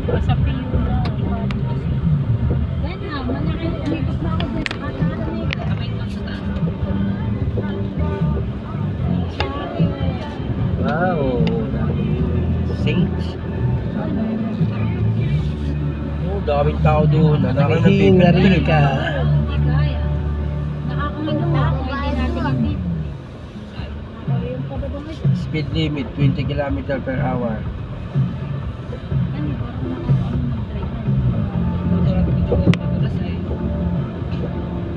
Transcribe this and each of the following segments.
Sa Piura. Yan na, malaki. Umikot na ako dyan sa Wow, Saints. Oh, daming tao doon. Nakahihinga rin ka. Hindi kaya. Nakakahinog ako. Hindi natin hindi. Yung pababang ito. Speed limit 20 km per hour. Ano,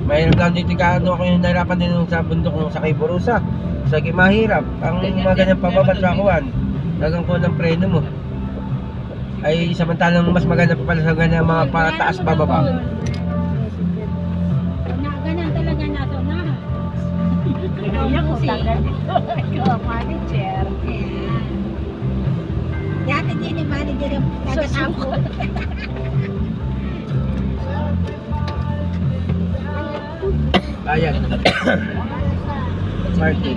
Mahirap lang dito ka ano ako yung nahirapan din nung sa bundok nung sa kay Borusa. Sa mahirap ang mga ganyan pababa sa kuwan. Talagang ko ng preno mo. Ay samantalang mas maganda pa pala sa ganyan mga pataas pababa. na ganun talaga nato na. Kaya ko tagal dito. Ikaw, manager. Dati din yung manager yung tagatang ko. Ayan. Martin.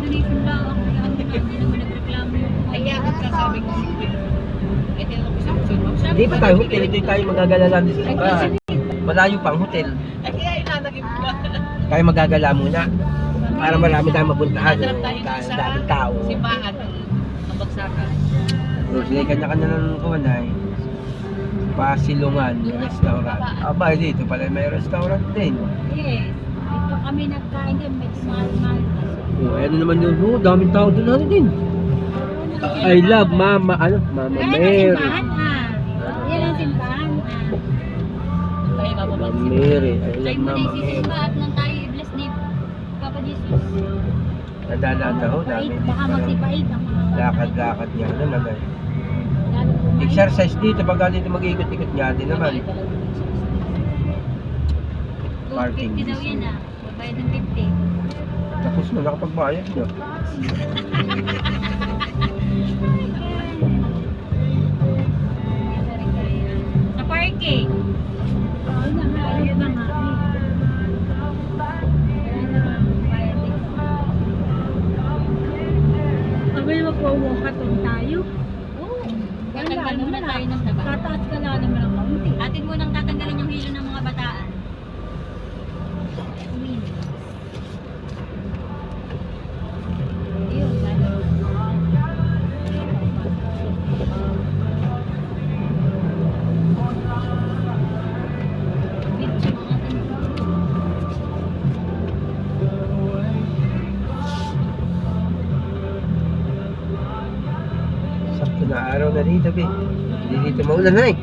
Donation lang ako. Hindi naman nagreklamo. Kaya ako sasabi ko Hindi pa tayo hotel, ito tayo magagala lang dito sa bahay. Malayo pang hotel. Kaya ilalagay mo ba? Tayo magagala muna. Para marami tayong mapuntahan. Daming tao. Simbahan ng kabagsakan. So, sila kanya-kanya ng kuwanay. Pasilungan, restaurant. Aba, dito pala may restaurant din. Yes. Dito kami nagkain din. Medyo mahal-mahal. Oh, ano naman yun? Oh, daming tao doon natin din. I love Mama, Mama Yan ang Mary. simbahan yan ang simbahan Tayo Mama bababagsin. Mary, I Tayo love mo na Mama Mary. isisimba at nang tayo i-bless ni Papa Jesus. Nadadaan ako, dami. Baka magsipait ang mga bata. Lakad-lakad niya naman. Lalo kumain. Exercise dito, pag dito mag-ikot-ikot niya din naman. Parking 250 daw yan ah. Babayad ng 50. Tapos na nakapagbayad niyo. Sa parking. Ayun na nga. Ayun na nga. Kaya naman, bayad dito. Sabi magwawalkathon tayo. Oo. Tatanggal naman tayo ng taba. Tataas ka lang naman ang kaunti. Atin mo nang tatanggalin yung hilo ng mga bataan. Ayun, lalo. Video ang ating Sakto na araw na dito, be. Hindi dito maulan na eh.